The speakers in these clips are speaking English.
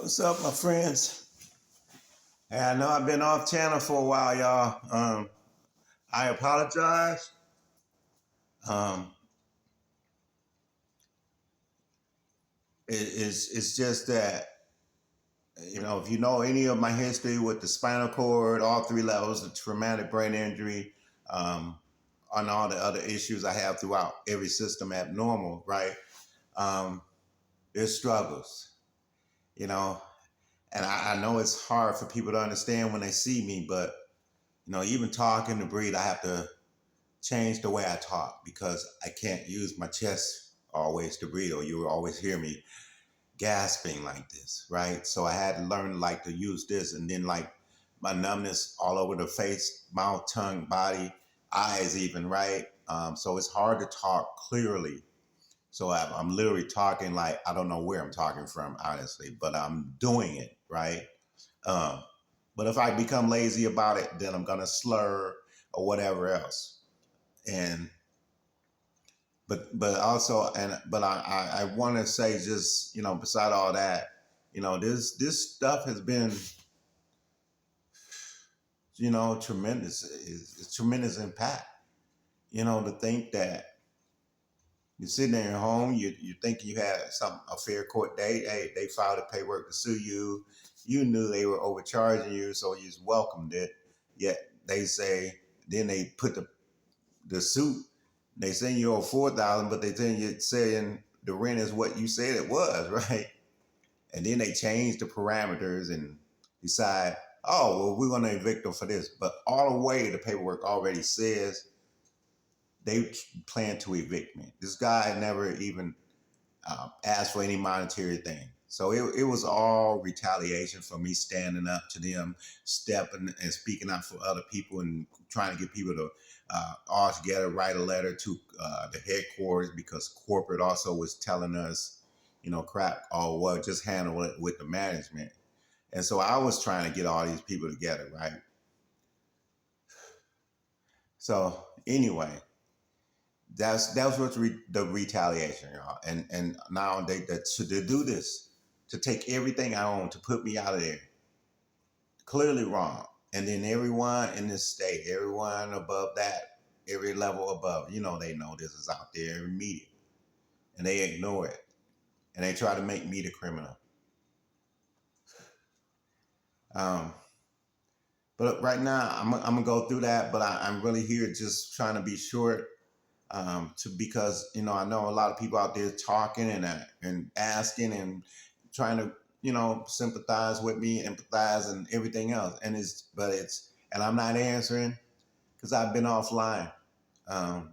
What's up, my friends? Hey, I know I've been off channel for a while, y'all. I apologize. Um, it's just that if you know any of my history with the spinal cord, all three levels, the traumatic brain injury, um, and all the other issues I have throughout every system abnormal, right? Um, there's struggles, you know, and I know it's hard for people to understand when they see me, but even talking to breathe, I have to change the way I talk because I can't use my chest always to breathe, or you will always hear me gasping like this, right? So I had to learn like to use this, and then like my numbness all over the face, mouth, tongue, body, eyes, even, right? So it's hard to talk clearly. So I'm literally talking like I don't know where I'm talking from, honestly, but I'm doing it, right? Um, but if I become lazy about it, then I'm gonna slur or whatever else. And but also but I want to say, just beside all that, this stuff has been tremendous. It's tremendous impact. To think that you're sitting there at home, you think you had a fair court date. Hey, they filed the paperwork to sue you. You knew they were overcharging you, so you just welcomed it. Yet they say, then they put the suit. They saying you owe 4,000, but they saying the rent is what you said it was, right? And then they change the parameters and decide, oh, well, we're going to evict them for this. But all the way, the paperwork already says they plan to evict me. This guy never even asked for any monetary thing. So it was all retaliation for me standing up to them, stepping and speaking out for other people, and trying to get people to all together write a letter to the headquarters, because corporate also was telling us, crap, oh, well, just handle it with the management. And so I was trying to get all these people together, right? So anyway, that's what's the retaliation, y'all. And now to do this, to take everything I own, to put me out of there, clearly wrong. And then everyone in this state, everyone above that, every level above, they know this is out there in media, and they ignore it, and they try to make me the criminal. Um, but right now, I'm gonna go through that. But I'm really here just trying to be short, because I know a lot of people out there talking and asking and trying to sympathize with me, empathize, and everything else. And I'm not answering because I've been offline. Um,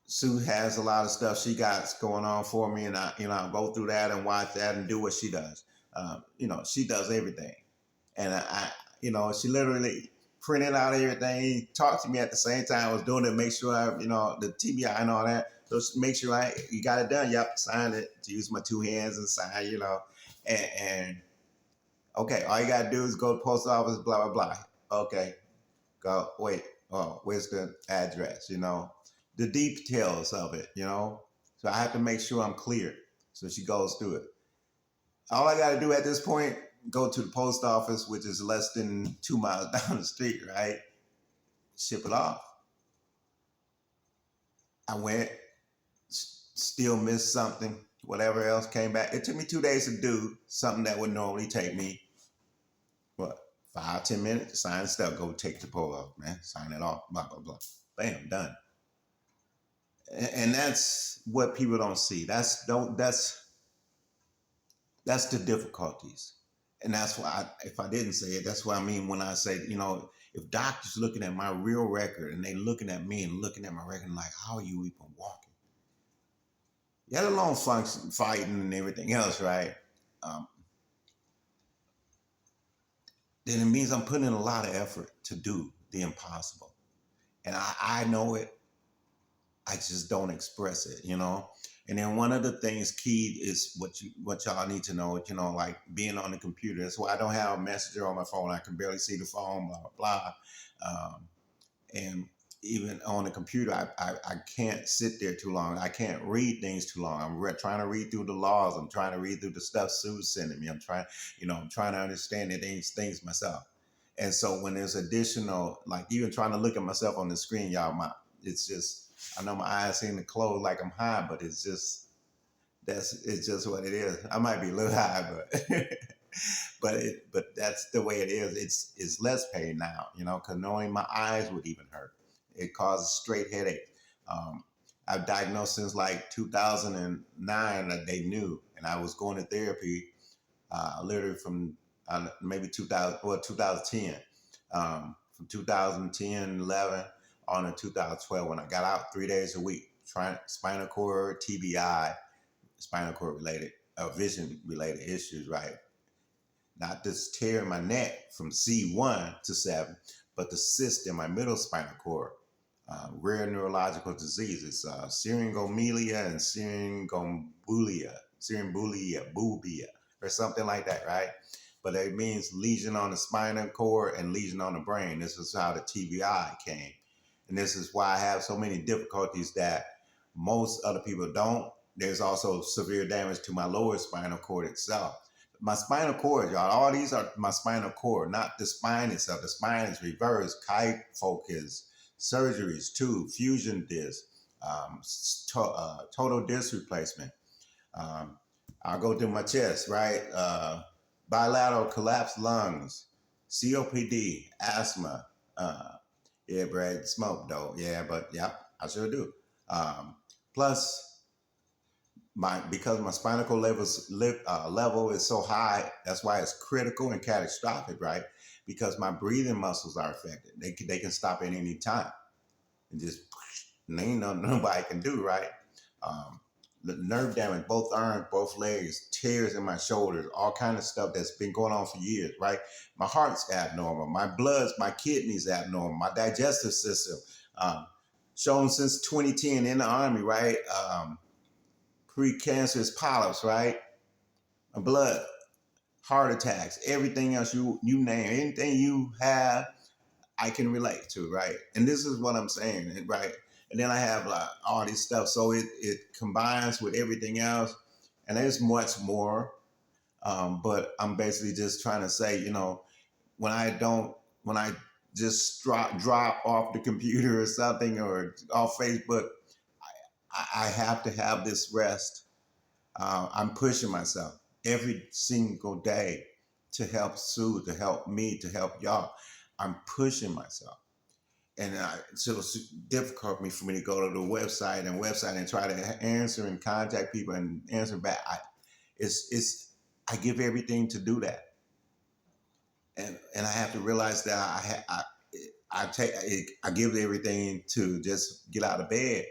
Sue has a lot of stuff she got going on for me, and I'll go through that and watch that and do what she does. She does everything, and she literally printed out everything, talked to me at the same time I was doing it, make sure the TBI and all that. So make sure you got it done. Yep, sign it. To use my two hands and sign, and okay, all you gotta do is go to the post office, blah blah blah. Okay, go wait. Oh, where's the address? The details of it. So I have to make sure I'm clear. So she goes through it. All I got to do at this point, go to the post office, which is less than 2 miles down the street, right? Ship it off. I went, still missed something, whatever else came back. It took me 2 days to do something that would normally take me, what, 5-10 minutes? Sign the stuff, go take the post off, man. Sign it off, blah, blah, blah. Bam, done. And that's what people don't see. That's the difficulties. And that's why, if I didn't say it, that's what I mean when I say, if doctors looking at my real record and they looking at me and looking at my record like, how are you even walking? Let alone function, fighting and everything else, right? Um, then it means I'm putting in a lot of effort to do the impossible. And I know it. I just don't express it, And then one of the things key is what y'all need to know, like being on the computer. That's why I don't have a messenger on my phone. I can barely see the phone, blah, blah, blah. And even on the computer, I can't sit there too long. I can't read things too long. Trying to read through the laws. I'm trying to read through the stuff Sue's sending me. I'm trying to understand things myself. And so when there's additional, like even trying to look at myself on the screen, y'all, it's just, I know my eyes seem to close like I'm high, but it's just what it is. I might be a little high, but but that's the way it is. It's less pain now, because knowing my eyes would even hurt. It causes straight headache. Um, I've diagnosed since like 2009 that they knew, and I was going to therapy literally from maybe 2010, from 2010, 11 on to 2012 when I got out 3 days a week, trying spinal cord, TBI, spinal cord related, vision related issues, right? Not this tear in my neck from C1 to 7, but the cyst in my middle spinal cord. Rare neurological diseases, syringomyelia and syringombulia, or something like that, right? But it means lesion on the spinal cord and lesion on the brain. This is how the TBI came. And this is why I have so many difficulties that most other people don't. There's also severe damage to my lower spinal cord itself. My spinal cord, y'all, all these are my spinal cord, not the spine itself. The spine is reversed, kite focus, surgeries too, fusion disc, total disc replacement. I'll go through my chest, right? Bilateral collapsed lungs, COPD, asthma. Yeah, Brad, smoke though. Yeah, but yeah, I sure do. Plus, because my spinal cord level is so high, that's why it's critical and catastrophic, right? Because my breathing muscles are affected. They can stop at any time, and just ain't nothing nobody can do, right? The nerve damage, both arms, both legs, tears in my shoulders, all kind of stuff that's been going on for years, right? My heart's abnormal, my kidneys abnormal, my digestive system, shown since 2010 in the Army, right? Precancerous polyps, right? Blood, heart attacks, everything else you name, anything you have, I can relate to, right? And this is what I'm saying, right? And then I have like all this stuff, so it combines with everything else, and there's much more. But I'm basically just trying to say, when I just drop off the computer or something or off Facebook, I have to have this rest. I'm pushing myself every single day to help Sue, to help me, to help y'all. I'm pushing myself. And so it's difficult for me to go to the website and try to answer and contact people and answer back. I give everything to do that. And I have to realize that I give everything to just get out of bed.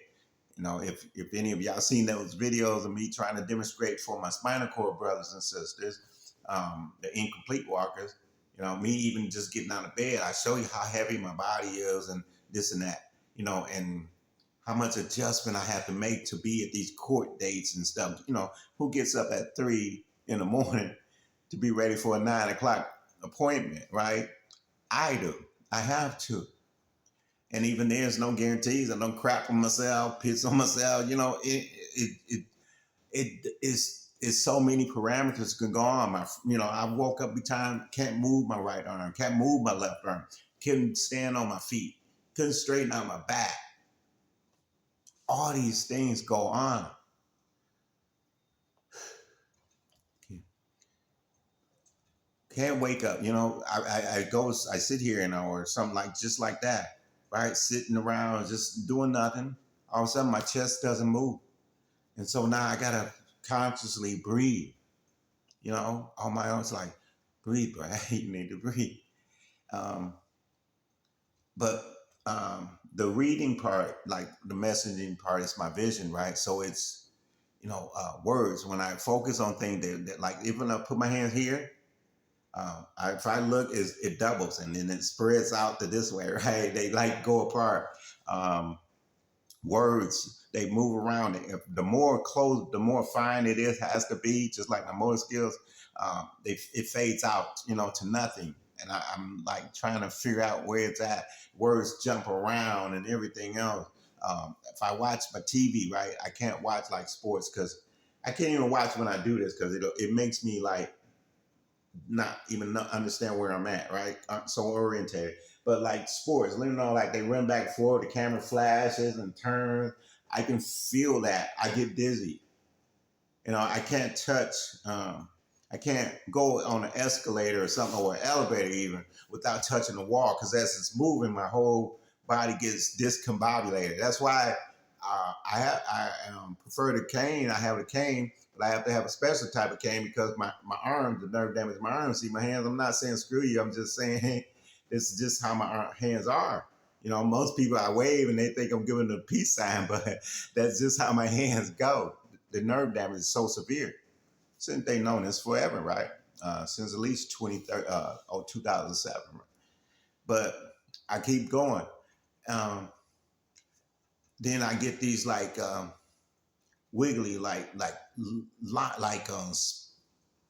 If any of y'all seen those videos of me trying to demonstrate for my spinal cord brothers and sisters, the incomplete walkers, me even just getting out of bed, I show you how heavy my body is and this and that, and how much adjustment I have to make to be at these court dates and stuff. Who gets up at 3 in the morning to be ready for a 9 o'clock appointment, right? I do. I have to. And even there's no guarantees. I don't crap on myself, piss on myself. It is so many parameters can go on. I woke up time, can't move my right arm, can't move my left arm, couldn't stand on my feet, couldn't straighten out my back. All these things go on. Can't wake up. I sit here, or something just like that, right? Sitting around, just doing nothing. All of a sudden, my chest doesn't move. And so now I got to consciously breathe, on my own. It's like, breathe, Brad, you need to breathe. But the reading part, like the messaging part, is my vision, right? So it's, words. When I focus on things that like, even I put my hands here, if I look, it doubles and then it spreads out to this way, right? They like go apart. Words, they move around. The more close, the more fine it has to be, just like my motor skills, it fades out, to nothing. and I'm like trying to figure out where it's at. Words jump around and everything else. If I watch my TV, right, I can't watch like sports because I can't even watch when I do this because it makes me like not even understand where I'm at, right? I'm so oriented. But like sports, let me know, like they run back and forth, the camera flashes and turns. I can feel that. I get dizzy. I can't touch. I can't go on an escalator or something or an elevator even without touching the wall because as it's moving, my whole body gets discombobulated. That's why I prefer the cane. I have a cane, but I have to have a special type of cane because my arms, the nerve damage in my arms. See my hands. I'm not saying screw you. I'm just saying this is just how my hands are. Most people I wave and they think I'm giving them a peace sign, but that's just how my hands go. The nerve damage is so severe. Since they known this forever, right? Since at least 2007. But I keep going. Um, then I get these like wiggly, like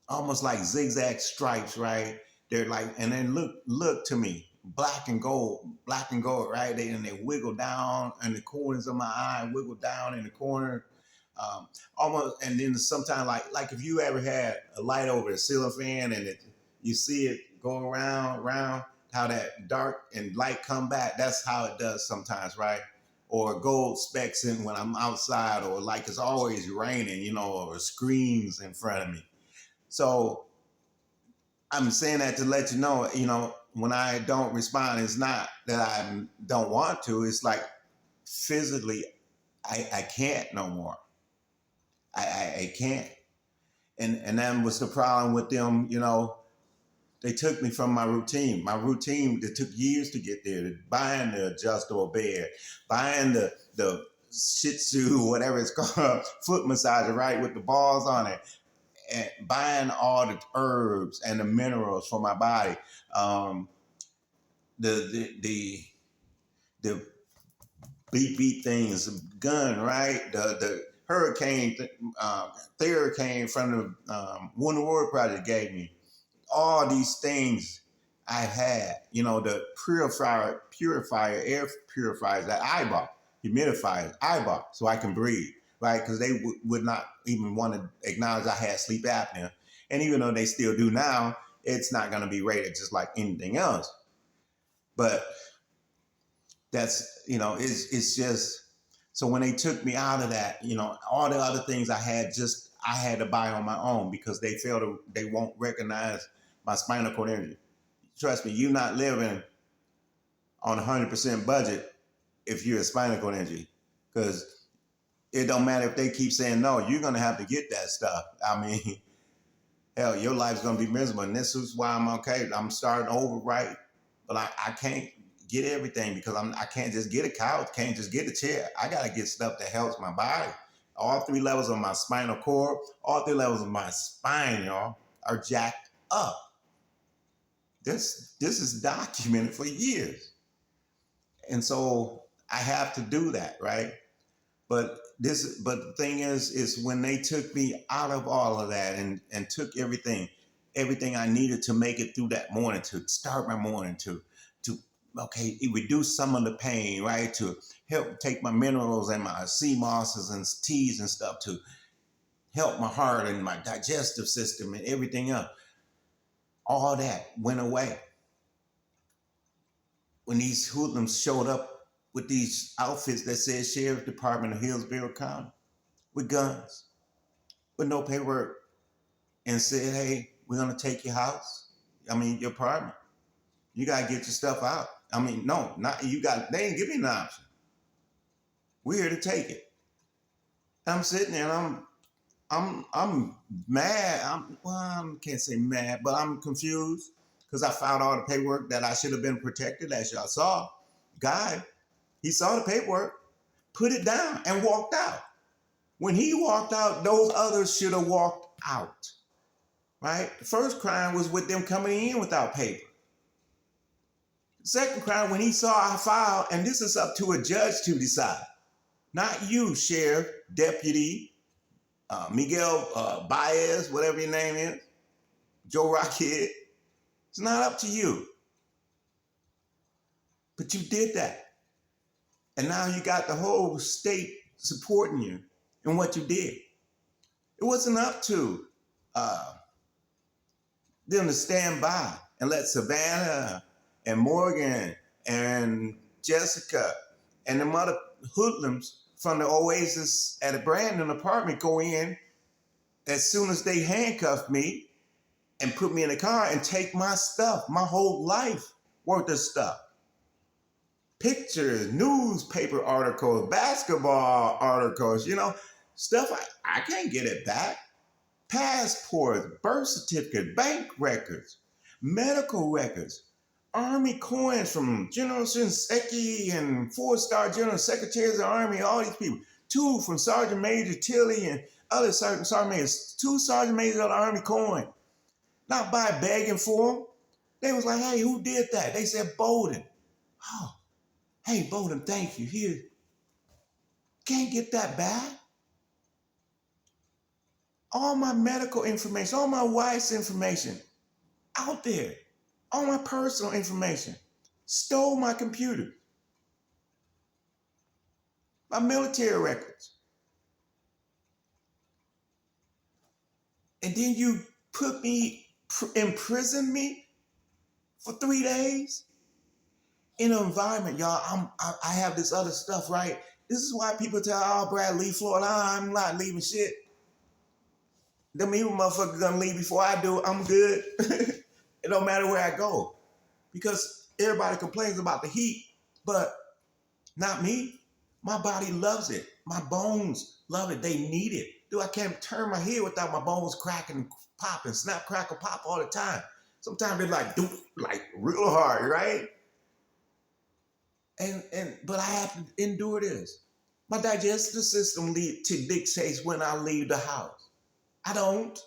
almost like zigzag stripes, right? They're like, and then look to me, black and gold, right? And they wiggle down in the corners of my eye, wiggle down in the corner. Almost, and then sometimes like if you ever had a light over a ceiling fan and you see it go around, how that dark and light come back, that's how it does sometimes, right? Or gold specks in when I'm outside, or like it's always raining, or screens in front of me. So I'm saying that to let you know, when I don't respond, it's not that I don't want to. It's like physically, I can't no more. I can't. And that was the problem with them, they took me from my routine. My routine, it took years to get there. Buying the adjustable bed, buying the Shih Tzu, whatever it's called, foot massager, right, with the balls on it, and buying all the herbs and the minerals for my body. The beat things, gun, right? The hurricane, theory came from the One World Project gave me. All these things I've had, the purifier, air purifiers that I bought, humidifiers I bought so I can breathe, right? Because they would not even want to acknowledge I had sleep apnea. And even though they still do now, it's not going to be rated just like anything else. But that's, it's just, so when they took me out of that, all the other things I had to buy on my own because they won't recognize my spinal cord injury. Trust me, you're not living on 100% budget if you're a spinal cord injury, because it don't matter if they keep saying no, you're going to have to get that stuff. I mean, hell, your life's going to be miserable. And this is why I'm okay. I'm starting over, right? But I can't get everything because I can't just get a couch, can't just get a chair. I got to get stuff that helps my body. All 3 levels of my spinal cord, all 3 levels of my spine, y'all, are jacked up. This is documented for years. And so I have to do that, right? But the thing is when they took me out of all of that and took everything I needed to make it through that morning, to start my morning, to reduce some of the pain, right? To help take my minerals and my sea mosses and teas and stuff to help my heart and my digestive system and everything else. All that went away when these hoodlums showed up with these outfits that said Sheriff Department of Hillsborough County with guns, with no paperwork, and said, hey, we're going to take your house. Your apartment. You got to get your stuff out. No, not you got. They didn't give me an option. We're here to take it. I'm sitting there and I'm mad. I can't say mad, but I'm confused because I filed all the paperwork that I should have been protected, as y'all saw. Guy, he saw the paperwork, put it down, and walked out. When he walked out, those others should have walked out, right? The first crime was with them coming in without paper. The second crime, when he saw I filed, and this is up to a judge to decide, not you, Sheriff, Deputy, Miguel Baez, whatever your name is, Joe Rockhead. It's not up to you. But you did that. And now you got the whole state supporting you in what you did. It wasn't up to them to stand by and let Savannah and Morgan and Jessica and the mother hoodlums from the Oasis at a Brandon apartment go in as soon as they handcuffed me and put me in a car and take my stuff, my whole life worth of stuff. Pictures, newspaper articles, basketball articles, stuff I can't get it back. Passports, birth certificate, bank records, medical records, Army coins from General Shinseki and 4-star General Secretaries of the Army, all these people. 2 from Sergeant Major Tilley and other Sergeant Majors. 2 Sergeant Majors of the Army coin. Not by begging for them. They was like, hey, who did that? They said Bowden. Oh, hey, Bowden, thank you. Here. Can't get that back. All my medical information, all my wife's information out there. All my personal information. Stole my computer. My military records. And then you imprison me for 3 days in an environment, y'all. I have this other stuff, right? This is why people tell, oh, Brad, leave Florida. I'm not leaving shit. Them evil motherfuckers gonna leave before I do. I'm good. It don't matter where I go. Because everybody complains about the heat, but not me. My body loves it. My bones love it. They need it. Dude, I can't turn my head without my bones cracking, popping, snap, crackle, pop all the time. Sometimes they're like real hard, right? But I have to endure this. My digestive system dictates when I leave the house. I don't.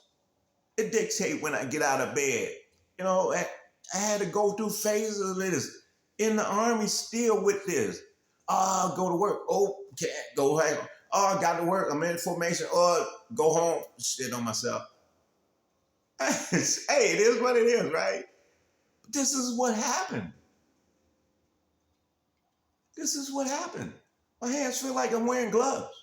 It dictates when I get out of bed. I had to go through phases of this. In the Army, still with this. Go to work. Oh, can't go home. Oh, got to work. I'm in formation. Oh, go home. Shit on myself. Hey, it is what it is, right? This is what happened. This is what happened. My hands feel like I'm wearing gloves.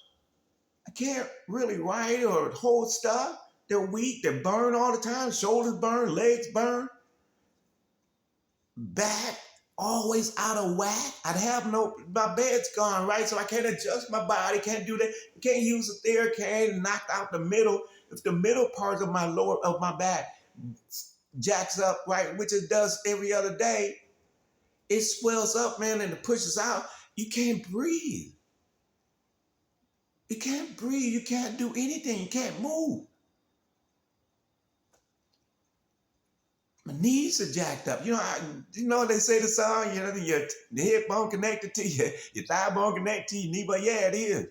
I can't really write or hold stuff. They're weak. They burn all the time. Shoulders burn. Legs burn. Back always out of whack. My bed's gone, right? So I can't adjust my body. Can't do that. Can't use a Theracane. Knocked out the middle. If the middle part of my back jacks up, right, which it does every other day, it swells up, man, and it pushes out. You can't breathe. You can't breathe. You can't do anything. You can't move. My knees are jacked up. They say the song, your hip bone connected to your thigh bone connected to your knee, but yeah, it is.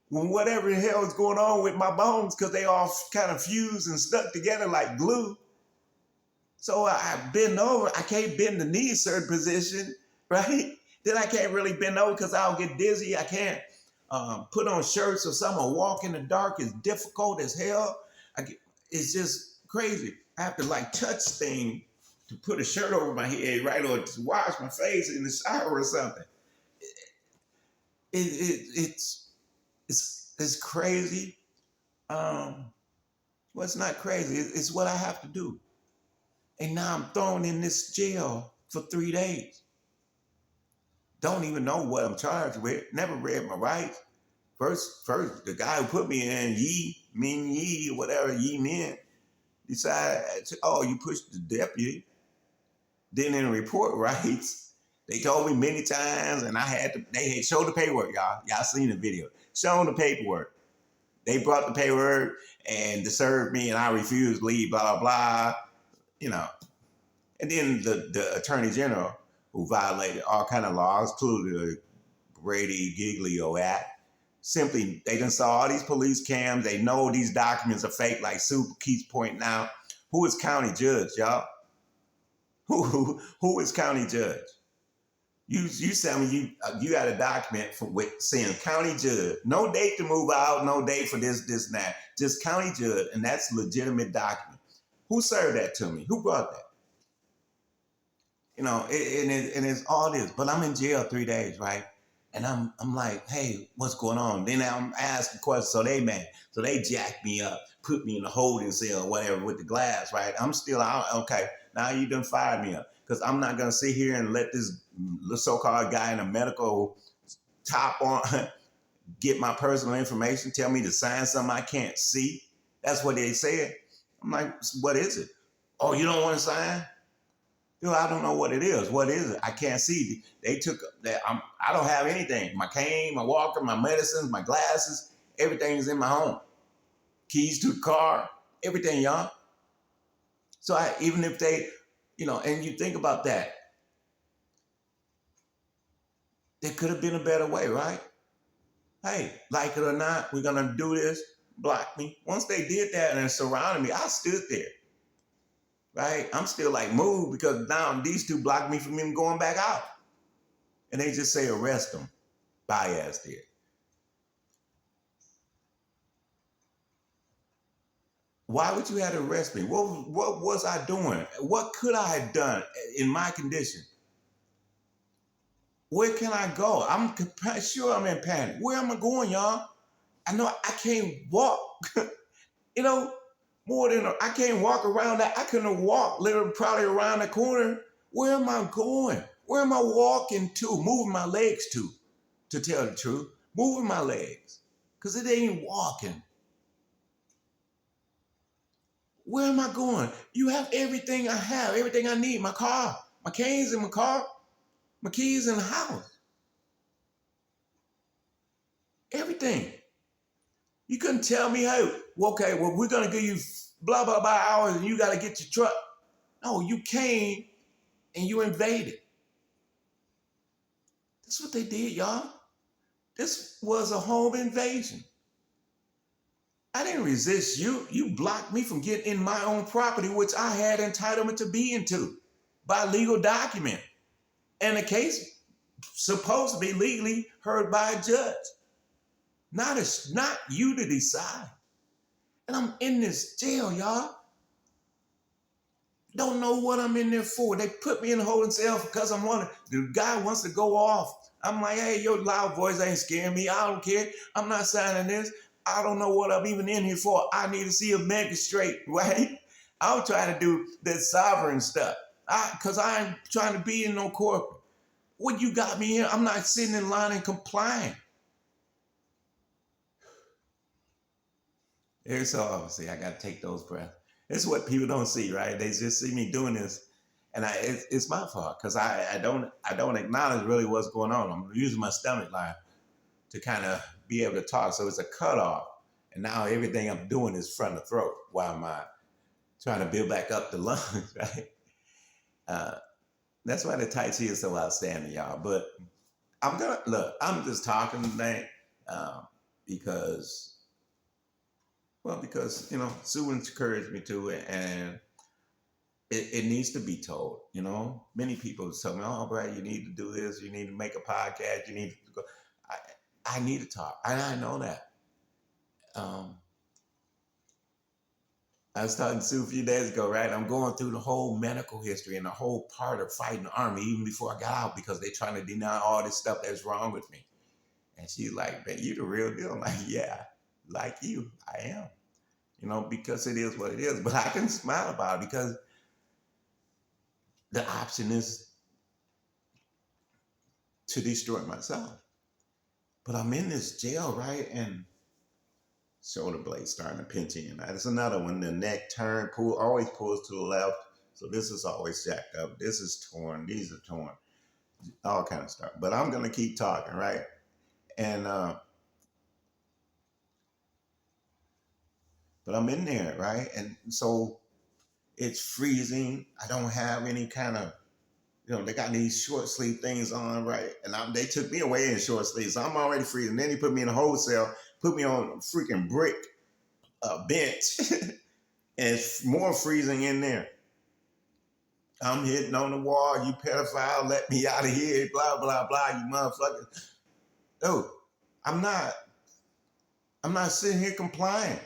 When whatever the hell is going on with my bones, because they all kind of fused and stuck together like glue. So I bend over. I can't bend the knee a certain position, right? Then I can't really bend over because I'll get dizzy. I can't put on shirts or something. Walk in the dark is difficult as hell. It's just crazy. I have to touch things to put a shirt over my head, right? Or to wash my face in the shower or something. It's crazy. Well, it's not crazy. It's what I have to do. And now I'm thrown in this jail for 3 days. Don't even know what I'm charged with. Never read my rights. First, the guy who put me in, Yi, whatever Yi meant, decided, oh, you pushed the deputy. Then in the report rights, they told me many times, and they had showed the paperwork, y'all. Y'all seen the video. Showing the paperwork. They brought the paperwork and served me, and I refused to leave, blah, blah, blah. And then the Attorney General, who violated all kind of laws, including the Brady-Giglio Act, simply, they done saw all these police cams. They know these documents are fake, like Sue keeps pointing out. Who is county judge, y'all? Who is county judge? You tell me you got a document saying county judge. No date to move out, no date for this, and that. Just county judge, and that's a legitimate document. Who served that to me? Who brought that? And it's all this. But I'm in jail 3 days, right? And I'm like, hey, what's going on? Then I'm asking questions, so they mad. So they jack me up, put me in a holding cell or whatever with the glass, right? I'm still out. Okay, now you done fired me up. Because I'm not going to sit here and let this so-called guy in a medical top on get my personal information, tell me to sign something I can't see. That's what they said. I'm like, what is it? Oh, you don't want to sign? I don't know what it is. What is it? I can't see. They took that. I don't have anything. My cane, my walker, my medicines, my glasses, everything is in my home. Keys to the car, everything, y'all. So even if they, and you think about that, there could have been a better way, right? Hey, like it or not, we're going to do this, block me. Once they did that and surrounded me, I stood there, right? I'm still like, move, because now these two blocked me from even going back out. And they just say, arrest them. Bias did. Why would you have to arrest me? What was I doing? What could I have done in my condition? Where can I go? I'm sure I'm in panic. Where am I going, y'all? I know I can't walk. More than I can't walk around that. I couldn't walk literally probably around the corner. Where am I going? Where am I walking to? Moving my legs to tell the truth. Moving my legs. Because it ain't walking. Where am I going? You have everything I have, everything I need. My car, my canes in my car, my keys in the house. Everything. You couldn't tell me, hey, okay, well, we're going to give you blah, blah, blah hours and you got to get your truck. No, you came and you invaded. That's what they did, y'all. This was a home invasion. I didn't resist you. You blocked me from getting in my own property, which I had entitlement to be into by legal document. And the case supposed to be legally heard by a judge. Not you to decide. And I'm in this jail, y'all. Don't know what I'm in there for. They put me in a holding cell because the guy wants to go off. I'm like, hey, your loud voice ain't scaring me. I don't care. I'm not signing this. I don't know what I'm even in here for. I need to see a magistrate, right? I'm trying to do that sovereign stuff. Because I ain't trying to be in no corporate. What you got me here? I'm not sitting in line and complying. So obviously I got to take those breaths. It's what people don't see, right? They just see me doing this, and it's my fault because I don't acknowledge really what's going on. I'm using my stomach line to kind of be able to talk, so it's a cutoff, and now everything I'm doing is front of throat while I'm trying to build back up the lungs, right? That's why the Tai Chi is so outstanding, y'all. But I'm just talking today because Sue encouraged me to, and it needs to be told. Many people tell me, "Oh, Brad, you need to do this. You need to make a podcast. You need to go." I need to talk, and I know that. I was talking to Sue a few days ago, right? I'm going through the whole medical history and the whole part of fighting the Army, even before I got out, because they're trying to deny all this stuff that's wrong with me. And she's like, "Man, you the real deal." I'm like, "Yeah, like you, I am." Because it is what it is. But I can smile about it because the option is to destroy myself. But I'm in this jail, right? And shoulder blade starting to pinch in. That's another one. The neck always pulls to the left. So this is always jacked up. This is torn. These are torn. All kind of stuff. But I'm going to keep talking, right? And, but I'm in there, right? And so it's freezing. I don't have any kind of, they got these short sleeve things on, right? And they took me away in short sleeves. So I'm already freezing. Then he put me in a wholesale, put me on a freaking brick bench. And it's more freezing in there. I'm hitting on the wall. You pedophile, let me out of here. Blah, blah, blah, you motherfucker. Dude, I'm not sitting here complying.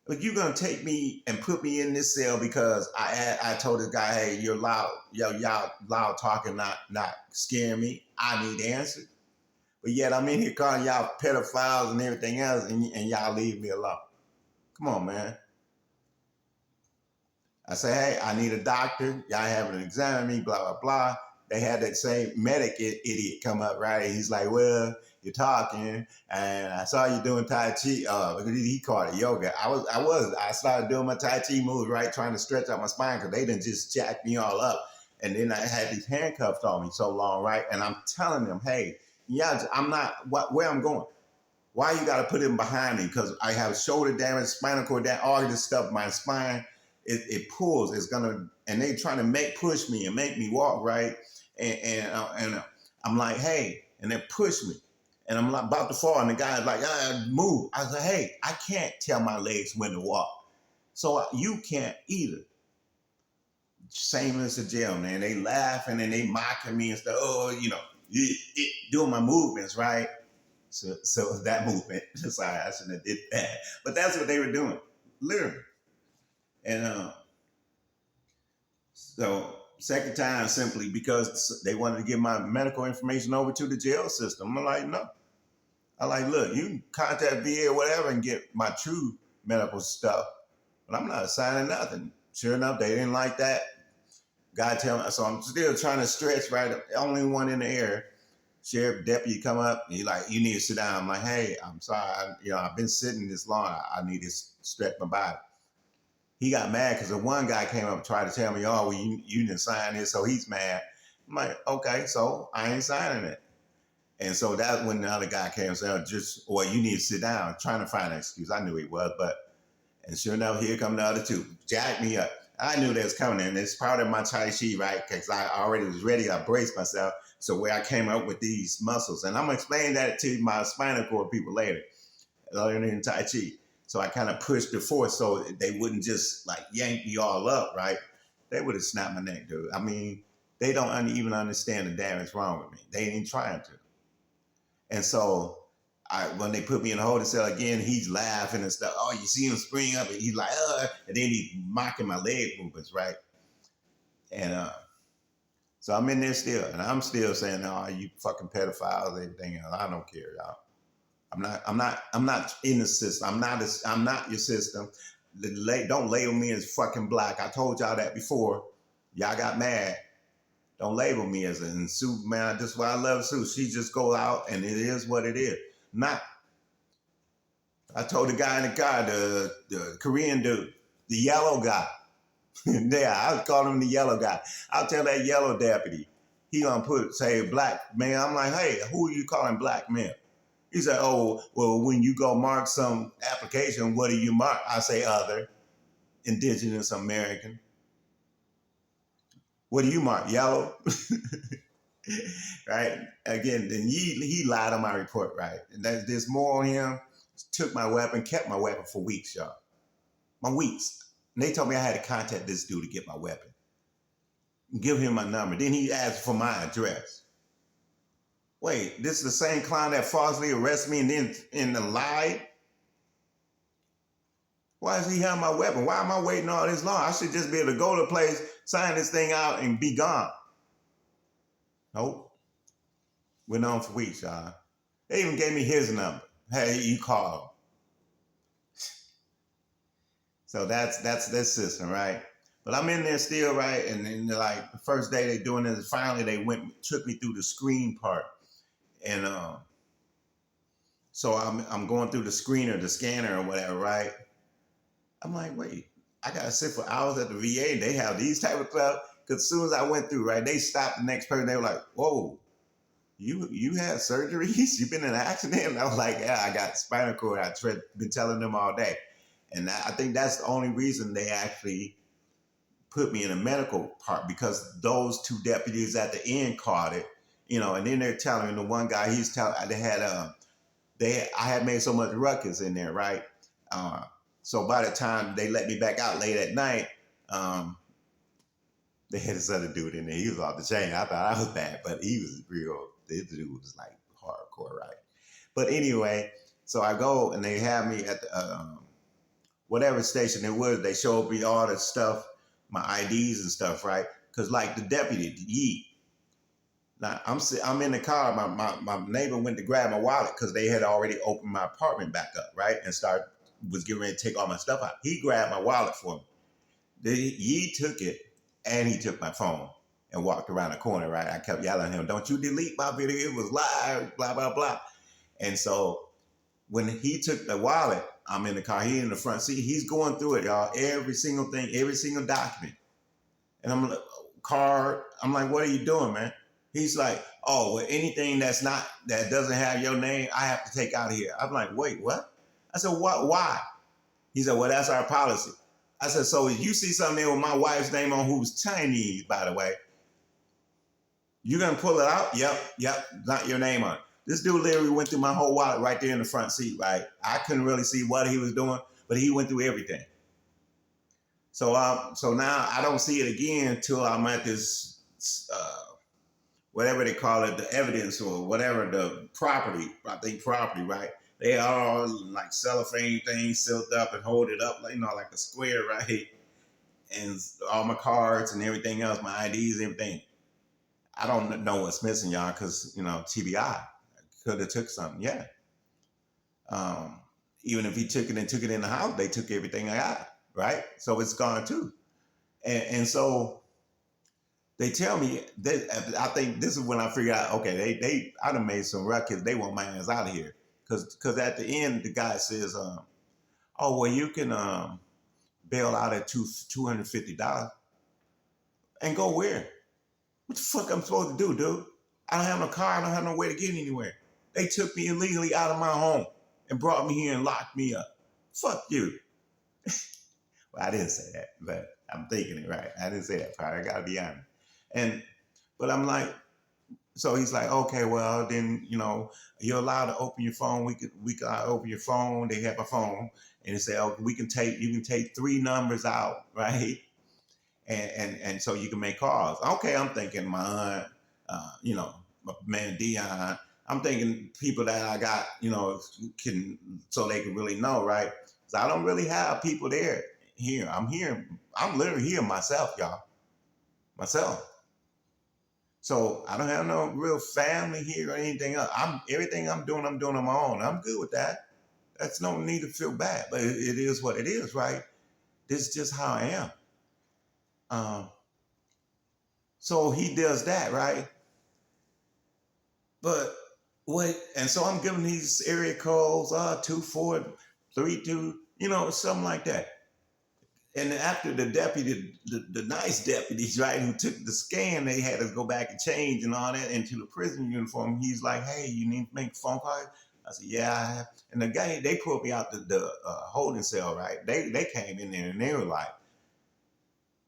But you gonna take me and put me in this cell because I told this guy, hey, you're loud, y'all loud talking, not scaring me. I need answers. But yet I'm in here calling y'all pedophiles and everything else, and y'all leave me alone. Come on, man. I say, hey, I need a doctor. Y'all having an exam me, blah, blah, blah. They had that same medic idiot come up, right? He's like, well, you're talking, and I saw you doing Tai Chi. He called it yoga. I started doing my Tai Chi moves, right? Trying to stretch out my spine because they didn't just jack me all up. And then I had these handcuffs on me so long, right? And I'm telling them, hey, yeah, I'm not where I'm going. Why you got to put him behind me? Because I have shoulder damage, spinal cord damage, all this stuff. My spine, it pulls. It's gonna, and they trying to push me and make me walk right. And I'm like, hey, and they push me, and I'm like about to fall, and the guy's like, move. I was like, hey, I can't tell my legs when to walk, so you can't either. Same as the jail, man. They laughing and they mocking me and stuff. Oh, doing my movements right. So that movement, sorry, I shouldn't have did that. But that's what they were doing, literally. And so second time simply because they wanted to give my medical information over to the jail system. I'm like, no. I like, look, you can contact VA or whatever and get my true medical stuff, but I'm not signing nothing. Sure enough, they didn't like that. God tell me, so I'm still trying to stretch, right? The only one in the air. Sheriff deputy come up, and he like, you need to sit down. I'm like, hey, I'm sorry, I've been sitting this long. I need to stretch my body. He got mad because the one guy came up and tried to tell me, oh, well, you didn't sign this, so he's mad. I'm like, okay, so I ain't signing it. And so that's when the other guy came and said, you need to sit down, trying to find an excuse. I knew he was, and sure enough, here come the other two, jack me up. I knew they was coming, and it's part of my Tai Chi, right? Because I already was ready. I braced myself. So where I came up with these muscles, and I'm gonna explain that to my spinal cord people later, learning in Tai Chi. So I kind of pushed the force so they wouldn't just like yank me all up, right? They would have snapped my neck, dude. I mean, they don't even understand the damage wrong with me. They ain't trying to. And so when they put me in the holding cell again, he's laughing and stuff. Oh, you see him spring up, and he's like, and then he's mocking my leg movements, right? And so I'm in there still, and I'm still saying, "Oh, you fucking pedophiles, everything else. I don't care, y'all. I'm not in the system. I'm not your system. Don't label me as fucking black. I told y'all that before. Y'all got mad. Don't label me as a Sue, man. That's why I love Sue. She just go out, and it is what it is. I told the guy in the car, the Korean dude, the yellow guy. Yeah, I was calling him the yellow guy. I'll tell that yellow deputy. He gonna say black man. I'm like, hey, who are you calling black man? He said, oh, well, when you go mark some application, what do you mark? I say other, indigenous American. What do you mark? Yellow? Right? Again, then he lied on my report, right? And there's more on him. Took my weapon, kept my weapon for weeks, y'all. My weeks. And they told me I had to contact this dude to get my weapon. Give him my number. Then he asked for my address. Wait, this is the same clown that falsely arrested me and then lied? Why does he have my weapon? Why am I waiting all this long? I should just be able to go to a place, sign this thing out, and be gone. Nope. Went on for weeks, y'all. They even gave me his number. Hey, you call him. So that's this system, right? But I'm in there still, right? And then like the first day they doing this, finally they took me through the screen part. And so I'm going through the screener, the scanner or whatever, right? I'm like, wait, I gotta sit for hours at the VA. They have these type of stuff. Because as soon as I went through, right, they stopped the next person. They were like, whoa, you had surgeries? You been in an accident? And I was like, yeah, I got spinal cord. I've been telling them all day. And I think that's the only reason they actually put me in a medical part, because those two deputies at the end caught it, and then they're telling me, the one guy, I had made so much ruckus in there, right? So by the time they let me back out late at night, they had this other dude in there. He was off the chain. I thought I was bad, but he was real. This dude was like hardcore, right? But anyway, so I go and they have me at the whatever station it was, they showed me all the stuff, my IDs and stuff, right? Because like the deputy, Yee. Now I'm in the car. My neighbor went to grab my wallet because they had already opened my apartment back up, right, and was getting ready to take all my stuff out. He grabbed my wallet for me. Yee took it, and he took my phone and walked around the corner, right? I kept yelling at him, "Don't you delete my video? It was live, blah blah blah." And so when he took the wallet, I'm in the car. He in the front seat. He's going through it, y'all. Every single thing, every single document. And I'm like, card. I'm like, what are you doing, man? He's like, oh, well, anything that doesn't have your name, I have to take out of here. I'm like, wait, what? I said, what? Why? He said, well, that's our policy. I said, so if you see something there with my wife's name on, who's Chinese, by the way, you gonna pull it out? Yep, not your name on it. This dude literally went through my whole wallet right there in the front seat, right? I couldn't really see what he was doing, but he went through everything. So now I don't see it again till I'm at this, whatever they call it, the evidence or whatever, the property, I think property, right? They all like cellophane things sealed up and hold it up, like, like a square, right? And all my cards and everything else, my IDs, everything. I don't know what's missing, y'all, because, TBI could have took something, yeah. Even if he took it and took it in the house, they took everything I got, right? So it's gone too. And so they tell me that, I think this is when I figured out, okay, I done made some ruckus. They want my ass out of here. Because at the end, the guy says, oh, well, you can bail out at $250. And go where? What the fuck I'm supposed to do, dude? I don't have no car. I don't have no way to get anywhere. They took me illegally out of my home and brought me here and locked me up. Fuck you. Well, I didn't say that, but I'm thinking it right. I didn't say that part. I got to be honest. But I'm like, so he's like, okay, well, then, you're allowed to open your phone. We could open your phone. They have a phone. And they say, oh, you can take 3 numbers out, right? And so you can make calls. Okay, I'm thinking my aunt, my man Dion. I'm thinking people that I got, so they can really know, right? So I don't really have people here. I'm literally here myself, y'all. Myself. So I don't have no real family here or anything else. Everything I'm doing on my own. I'm good with that. That's no need to feel bad, but it is what it is, right? This is just how I am. So he does that, right? But and so I'm giving these area codes, 2432, something like that. And after the deputy, the nice deputies, right, who took the scan, they had to go back and change and all that into the prison uniform. He's like, hey, you need to make a phone call? I said, yeah, I have. And the guy, they pulled me out the holding cell, right? They came in there and they were like,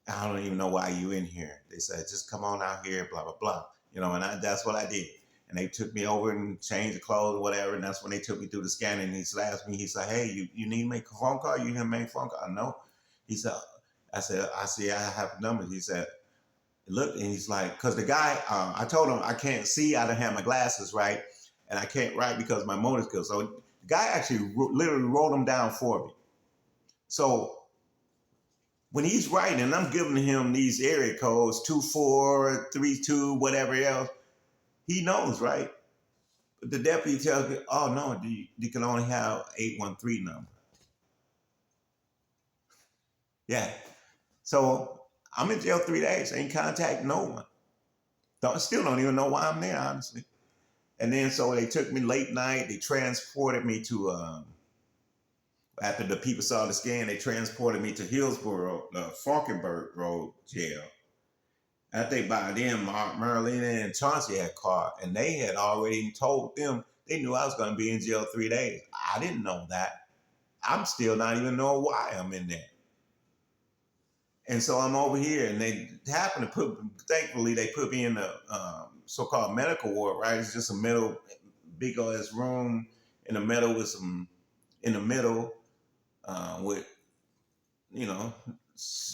I don't even know why you in here. They said, just come on out here, blah, blah, blah. And that's what I did. And they took me over and changed the clothes or whatever. And that's when they took me through the scanning. And he asked me, he said, hey, you need to make a phone call? You need to make a phone call? No. He said, I see, I have numbers. He said, look, and he's like, because the guy, I told him I can't see, I don't have my glasses, right? And I can't write because my motor skills. So the guy actually literally wrote them down for me. So when he's writing, and I'm giving him these area codes, 2432, whatever else, he knows, right? But the deputy tells me, oh, no, you can only have 813 number. Yeah. So I'm in jail 3 days. Ain't contact no one. Still don't even know why I'm there, honestly. And then so they took me late night. They transported me to, after the people saw the scan, they transported me to Hillsborough, the Falkenberg Road jail. I think by then Marlena and Chauncey had called, and they had already told them they knew I was going to be in jail 3 days. I didn't know that. I'm still not even knowing why I'm in there. And so I'm over here, and they happen to thankfully, they put me in the so-called medical ward, right? It's just a big ass room in the middle with with,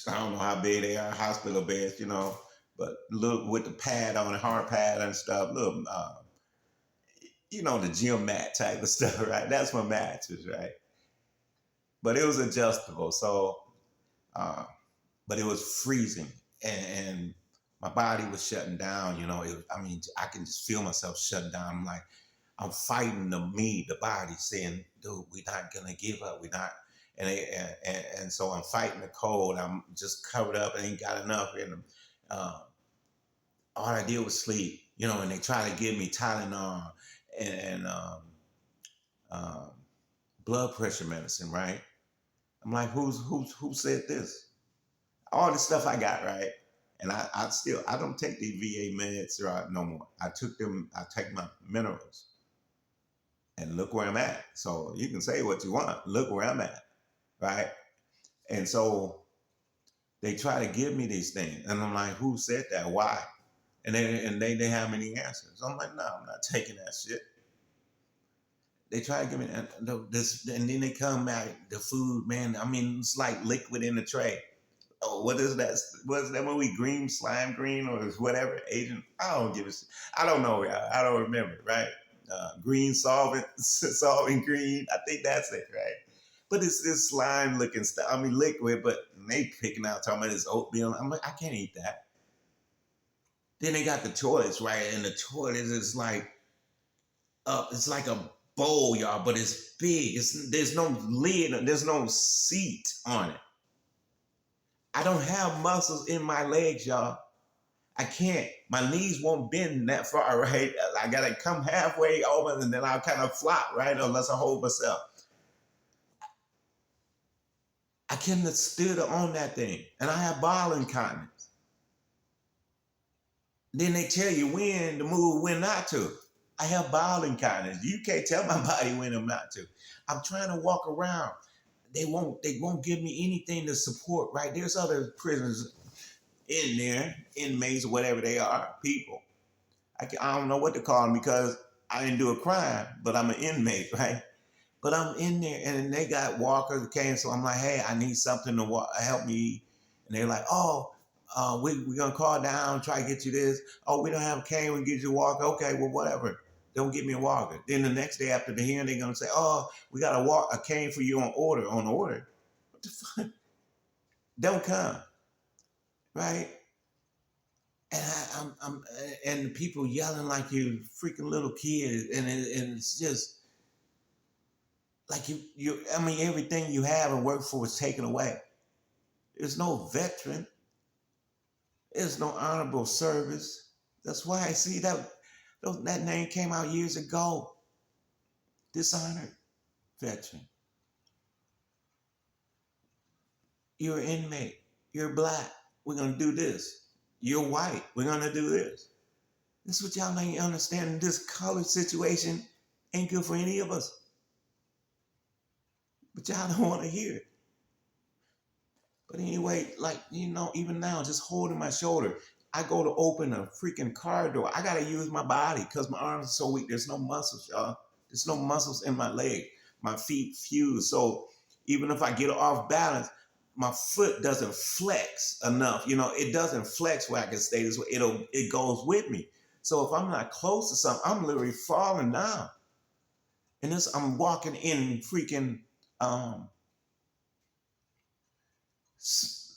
I don't know how big they are, hospital beds, but look with the pad on it, hard pad and stuff, little, the gym mat type of stuff, right? That's my mattress, right? but it was adjustable. So, uh, but it was freezing, and my body was shutting down. I mean, I can just feel myself shutting down. I'm like, I'm fighting the body, saying, "Dude, we're not gonna give up. We're not." And so I'm fighting the cold. I'm just covered up. I ain't got enough. And uh, all I did was sleep. And they try to give me Tylenol and um, blood pressure medicine, right? I'm like, who said this? All the stuff I got, right? And I don't take the VA meds no more. I take my minerals, and look where I'm at. So you can say what you want. Look where I'm at, right? And so they try to give me these things, and I'm like, who said that? Why? And they have any answers. I'm like, no, I'm not taking that shit. They try to give me this, and then they come back, the food, man. I mean, it's like liquid in the tray. Oh, what is that? What's that movie? Green Slime Green or whatever? Agent? I don't give a shit. I don't know. I don't remember. Right? Green solvent, solvent green. I think that's it. Right? But it's this slime looking stuff. I mean, liquid. But they picking out talking about this oatmeal. I'm like, I can't eat that. Then they got the toilets, right? And the toilet is like it's like a bowl, y'all, but it's big. There's no lid. There's no seat on it. I don't have muscles in my legs, y'all. I can't. My knees won't bend that far, right? I gotta come halfway over and then I'll kind of flop, right? Unless I hold myself. I couldn't have stood on that thing. And I have bowel incontinence. Then they tell you when to move, when not to. I have bowel incontinence. You can't tell my body when I'm not to. I'm trying to walk around. They won't give me anything to support, right? There's other prisoners in there, inmates or whatever they are, people. I don't know what to call them because I didn't do a crime, but I'm an inmate, right? But I'm in there and they got walkers, cane, so I'm like, hey, I need something to help me. And they're like, oh, we're going to call down, try to get you this. Oh, we don't have a cane, we can get you a walker. Okay, well, whatever. Don't get me a walker. Then the next day after the hearing, they're going to say, oh, we got a cane for you on order. What the fuck? Don't come, right? And I'm and the people yelling like you freaking little kid, and it's just like I mean, everything you have and work for is taken away. There's no veteran. There's no honorable service. That's why I see that name came out years ago. Dishonored veteran. You're an inmate. You're black. We're gonna do this. You're white. We're gonna do this. This is what y'all ain't understanding. This color situation ain't good for any of us. But y'all don't want to hear it. But anyway, like, even now, just holding my shoulder, I go to open a freaking car door. I got to use my body because my arms are so weak. There's no muscles, y'all. There's no muscles in my leg. My feet fuse. So even if I get off balance, my foot doesn't flex enough. It doesn't flex where I can stay this way. It goes with me. So if I'm not close to something, I'm literally falling down. And I'm walking in freaking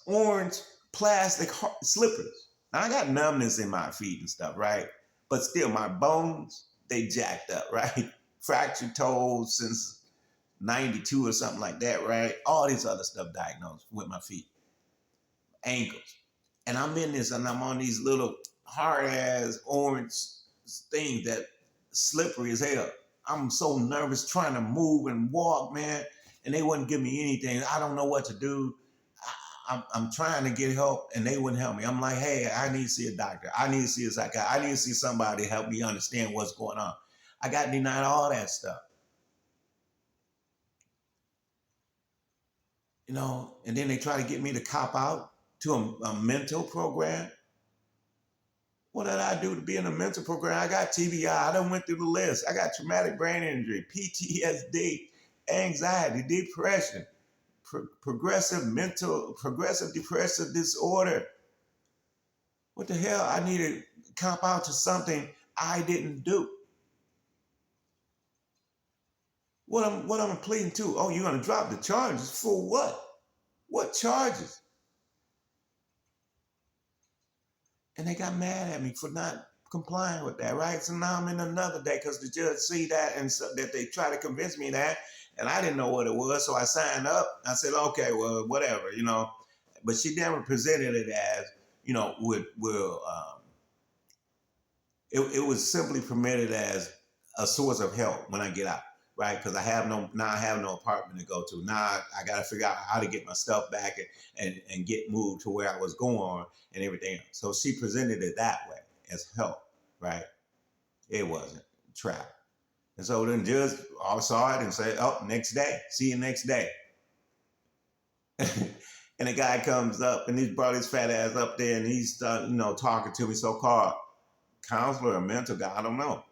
orange plastic slippers. Now I got numbness in my feet and stuff, right? But still, my bones, they jacked up, right? Fractured toes since 92 or something like that, right? All these other stuff diagnosed with my feet, ankles. And I'm in this and I'm on these little hard ass orange things that slippery as hell. I'm so nervous trying to move and walk, man. And they wouldn't give me anything. I don't know what to do. I'm trying to get help and they wouldn't help me. I'm like, hey, I need to see a doctor. I need to see a psychiatrist. I need to see somebody to help me understand what's going on. I got denied all that stuff. And then they try to get me to cop out to a mental program. What did I do to be in a mental program? I got TBI. I done went through the list. I got traumatic brain injury, PTSD, anxiety, depression, progressive depressive disorder. What the hell? I need to cop out to something I didn't do. what I'm pleading to? Oh, you're gonna drop the charges for what? What charges? And they got mad at me for not complying with that, right? So now I'm in another day because the judge see that and so that they try to convince me that, and I didn't know what it was, so I signed up. I said, okay, well, whatever, But she never presented it as, it was simply permitted as a source of help when I get out, right? Because I have no apartment to go to. Now I got to figure out how to get my stuff back and get moved to where I was going and everything else. So she presented it that way as help, right? It wasn't trap. And so then judge all saw it and said, oh, next day, see you next day. And the guy comes up and he brought his fat ass up there and he's talking to me, so-called counselor or mental guy, I don't know.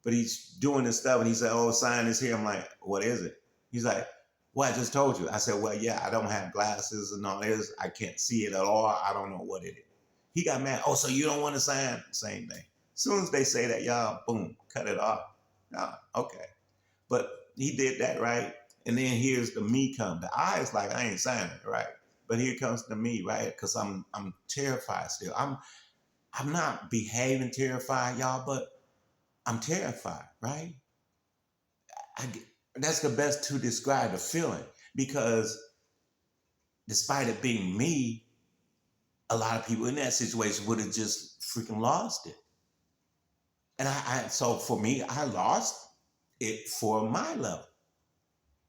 But he's doing this stuff and he said, oh, sign this here. I'm like, what is it? He's like, well, I just told you. I said, well, yeah, I don't have glasses and all this. I can't see it at all. I don't know what it is. He got mad. Oh, so you don't want to sign? Same thing. As soon as they say that, y'all, boom, cut it off. Okay. But he did that, right? And then here's the me come. The I is like, I ain't signing, right? But here comes the me, right? Because I'm terrified still. I'm not behaving terrified, y'all, but I'm terrified, right? That's the best to describe the feeling, because despite it being me, a lot of people in that situation would have just freaking lost it. And so for me, I lost it for my level.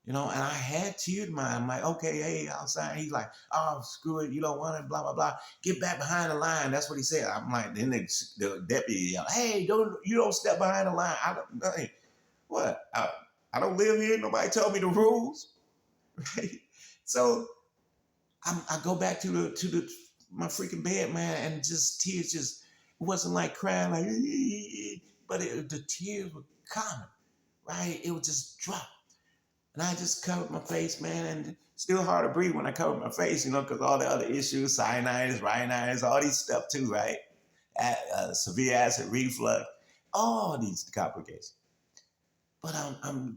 And I had tears in my eye. I'm like, okay, hey, outside. He's like, oh, screw it. You don't want it, blah, blah, blah. Get back behind the line. That's what he said. I'm like, then the deputy yelled, hey, you don't step behind the line. What? I don't live here. Nobody told me the rules. Right? So I go back to my freaking bed, man, and just tears it wasn't like crying, like, but the tears were coming, right? It would just drop. And I just covered my face, man, and still hard to breathe when I covered my face, because all the other issues, sinusitis, rhinitis, all these stuff too, right? Severe acid reflux, all these complications. But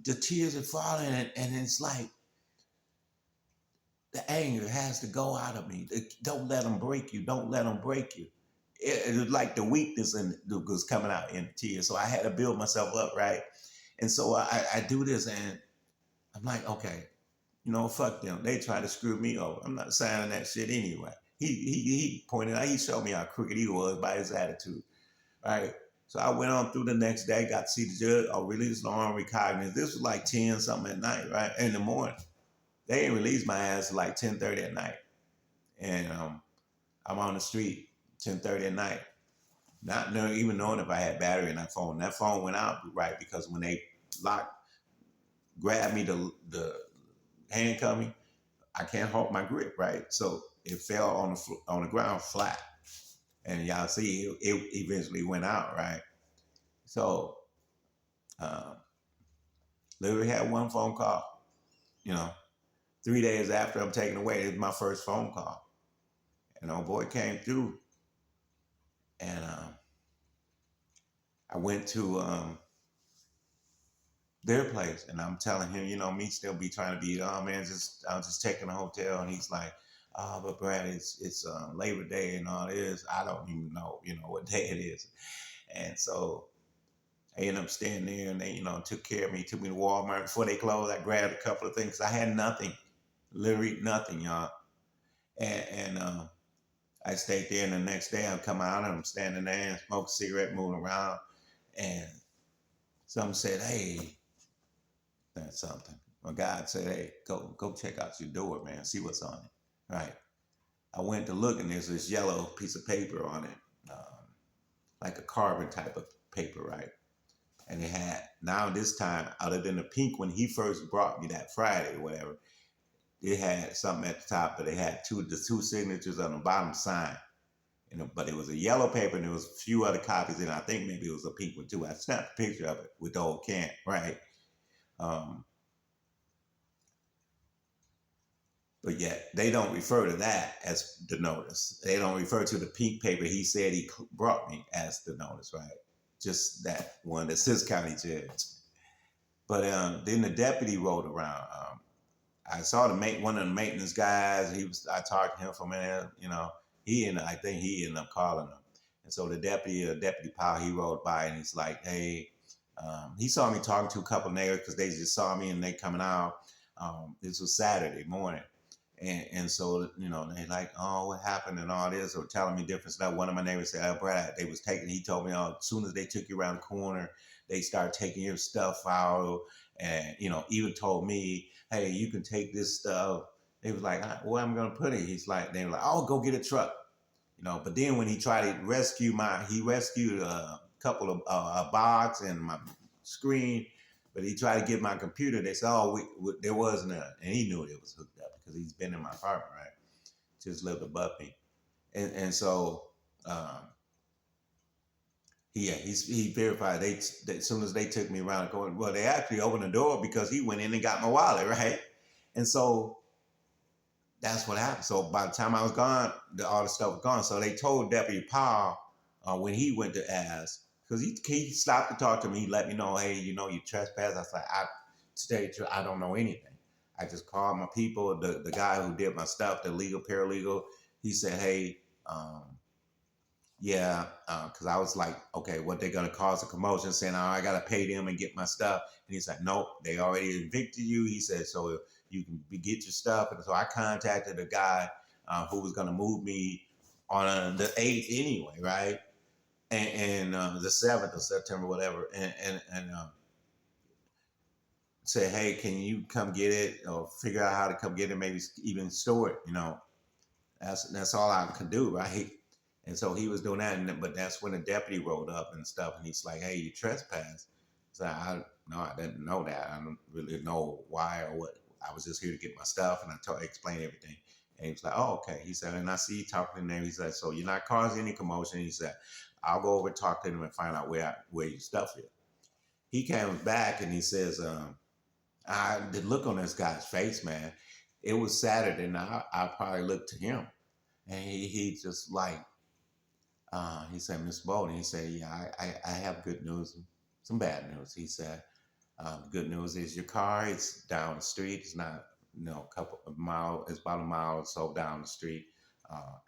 the tears are falling, and it's like the anger has to go out of me. Don't let them break you. Don't let them break you. It was like the weakness was coming out in the tears. So I had to build myself up, right? And so I do this, and I'm like, okay, fuck them. They try to screw me over. I'm not signing that shit anyway. He pointed out, he showed me how crooked he was by his attitude, right? So I went on through the next day, got to see the judge. Oh, release on recognizance. This was like 10 something at night, right? In the morning. They didn't release my ass till like 10:30 at night. And I'm on the street 10:30 at night, not even knowing if I had battery in that phone. That phone went out, right? Because when they grabbed me, the handcuff me, I can't hold my grip, right? So it fell on the ground flat. And y'all see, it eventually went out, right? So literally had one phone call, 3 days after I'm taken away. It was my first phone call. And old boy came through, and I went to their place, and I'm telling him, me still be trying to be, oh man, I'm just taking a hotel, and he's like, oh, but Brad, it's Labor Day and all this. I don't even know, what day it is. And so I ended up staying there, and they, took care of me, took me to Walmart. Before they closed, I grabbed a couple of things. I had nothing, literally nothing, y'all. And I stayed there, and the next day I come out, and I'm standing there and smoke a cigarette, moving around, and someone said, hey, that's something. My God said, hey, go check out your door, man, see what's on it, right? I went to look, and there's this yellow piece of paper on it, like a carbon type of paper, right? And it had, now this time, other than the pink when he first brought me that Friday or whatever, it had something at the top, but it had the two signatures on the bottom signed. But it was a yellow paper, and there was a few other copies, and I think maybe it was a pink one too. I snapped a picture of it with the old can, right? But yet they don't refer to that as the notice. They don't refer to the pink paper he said he brought me as the notice, right? Just that one that says county judge. But then the deputy rode around. I saw one of the maintenance guys. I talked to him for a minute. I think he ended up calling him. And so the deputy Powell, he rode by and he's like, hey, he saw me talking to a couple of neighbors because they just saw me and they coming out. This was Saturday morning. And so, they like, oh, what happened and all this, or telling me different stuff. One of my neighbors said, oh, Brad, he told me, oh, as soon as they took you around the corner, they started taking your stuff out. And, even told me, hey, you can take this stuff. They was like, where I'm going to put it? They were like, oh, go get a truck. But then when he tried to he rescued a couple of a box and my screen, but he tried to get my computer. They said, oh, there wasn't a, and he knew it was hooked up because he's been in my apartment, right? Just lived above me. And so, he verified they as soon as they took me around the corner, well, they actually opened the door because he went in and got my wallet, right? And so that's what happened. So by the time I was gone, all the stuff was gone. So they told Deputy Powell when he went to ask, because he stopped to talk to me. He let me know, hey, you trespass. I was like, I don't know anything. I just called my people. The guy who did my stuff, the legal paralegal, he said, hey, yeah, because I was like, okay, what they're gonna cause a commotion, saying, oh, I gotta pay them and get my stuff. And he's like, nope, they already evicted you. He said, so you can get your stuff. And so I contacted a guy who was gonna move me on the 8th anyway, right? And the 7th of September, whatever, and say, hey, can you come get it or figure out how to come get it, maybe even store it, That's all I could do, right? And so he was doing that, but that's when the deputy rolled up and stuff, and he's like, hey, you trespass. So I didn't know that. I don't really know why or what. I was just here to get my stuff, and I explained everything. And he was like, oh, okay. He said, and I see you talking to them. He said, so you're not causing any commotion. He said, I'll go over and talk to them and find out where your stuff is. He came back and he says, the look on this guy's face, man, it was Saturday, and I probably looked to him. And he just like, he said, Miss Bolden, he said, yeah, I have good news, some bad news. He said, good news is your car is down the street. It's not, a couple of miles, it's about a mile or so down the street,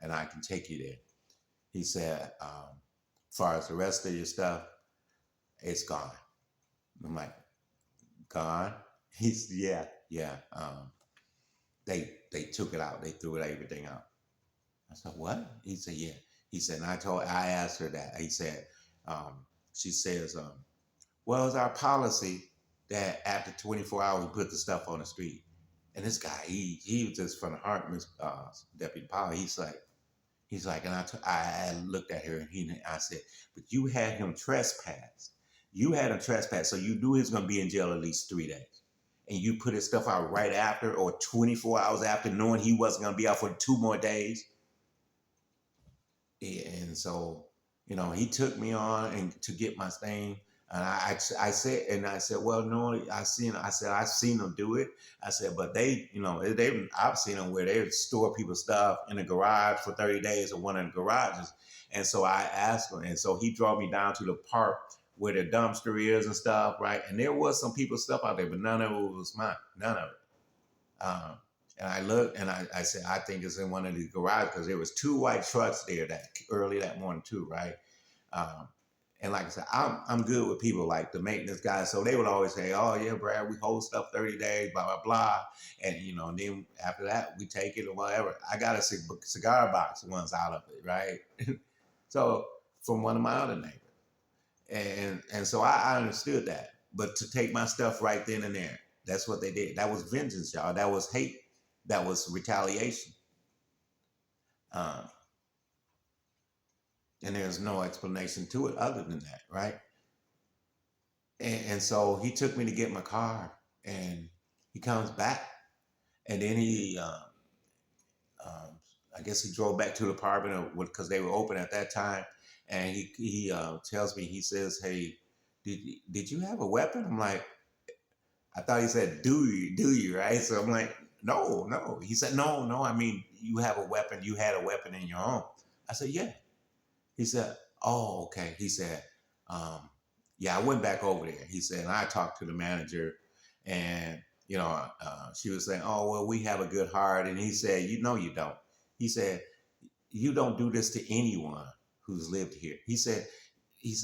and I can take you there. He said, as far as the rest of your stuff, it's gone. I'm like, gone? He's, yeah. They took it out. They threw everything out. I said, what? He said, yeah. He said, and I asked her that. He said, she says, well, it's our policy that after 24 hours, we put the stuff on the street. And this guy, he was just from the heart, Deputy Powell. He's like, and I looked at her and I said, but you had him trespass. You had him trespass, so you knew he was going to be in jail at least 3 days. And you put his stuff out right after or 24 hours after, knowing he wasn't going to be out for 2 more days. And so, he took me on and to get my thing. And I said, well, no, I've seen them do it. I said, but I've seen them where they store people's stuff in a garage for 30 days or one of the garages. And so I asked him, and so he drove me down to the park where the dumpster is and stuff, right? And there was some people's stuff out there, but none of it was mine, none of it. And I looked and I said, I think it's in one of these garages because there was 2 white trucks there early that morning too, right? And like I said, I'm good with people like the maintenance guys. So they would always say, oh yeah, Brad, we hold stuff 30 days, blah, blah, blah. And, and then after that, we take it or whatever. I got a cigar box once out of it, right? So from one of my other neighbors. And so I understood that. But to take my stuff right then and there, that's what they did. That was vengeance, y'all. That was hate. That was retaliation. And there's no explanation to it other than that, right? And so he took me to get my car, and he comes back, and then I guess he drove back to the apartment because they were open at that time, and he tells me, he says, hey, did you have a weapon? I'm like, I thought he said, do you, right? So I'm like, no. He said, no, I mean, you have a weapon. You had a weapon in your home. I said, yeah. He said, oh, okay. He said, Yeah, I went back over there. He said, and I talked to the manager, and she was saying, "Oh well, we have a good heart," and he said, "You know, you don't." He said, "You don't do this to anyone who's lived here." He said,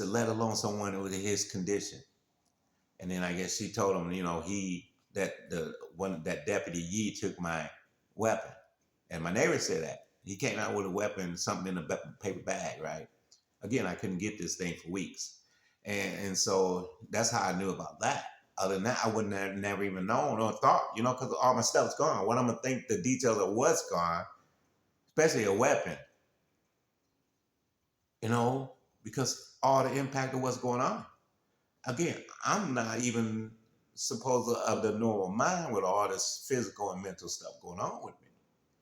let alone someone with his condition. And then I guess she told him, that deputy Yee took my weapon, and my neighbor said that he came out with a weapon, something in a paper bag, right? Again, I couldn't get this thing for weeks, and so that's how I knew about that. Other than that, I wouldn't have never even known or thought, because all my stuff's gone. What I'm gonna think the details of what's gone, especially a weapon, you know, because all the impact of what's going on. Again, I'm not even supposed of the normal mind with all this physical and mental stuff going on with me.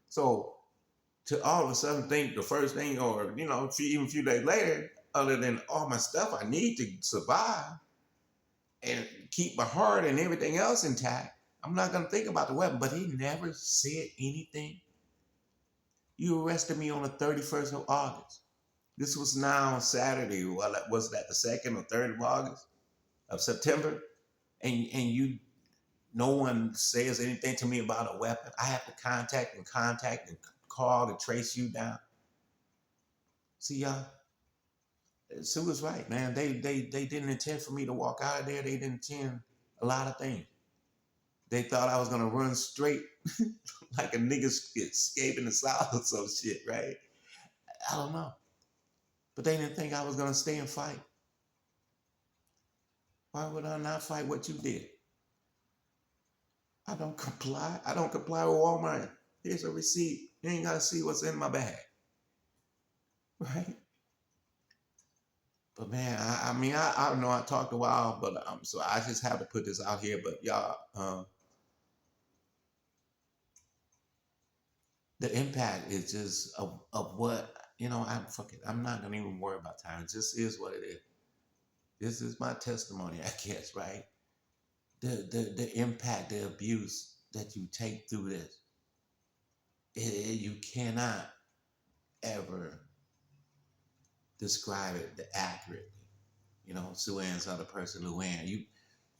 So to all of a sudden think the first thing, or even a few days later, other than all my stuff I need to survive and keep my heart and everything else intact, I'm not gonna think about the weapon. But he never said anything. You arrested me on the 31st of August. This was now Saturday. Well, was that the 2nd or 3rd of August of September? And you, no one says anything to me about a weapon. I have to contact and call to trace you down. See, y'all, Sue was right, man. They didn't intend for me to walk out of there. They didn't intend a lot of things. They thought I was gonna run straight like a nigga escaping the South or some shit, right? I don't know. But they didn't think I was gonna stay and fight. Why would I not fight what you did? I don't comply. I don't comply with Walmart. Here's a receipt. You ain't gotta see what's in my bag. Right? But man, I mean, I know I talked a while, but so I just have to put this out here. But y'all, the impact is just of what I'm not gonna even worry about time. It just is what it is. This is my testimony, I guess, right? The impact, the abuse that you take through this, you cannot ever describe it accurately. Sue Ann's other person, Luann.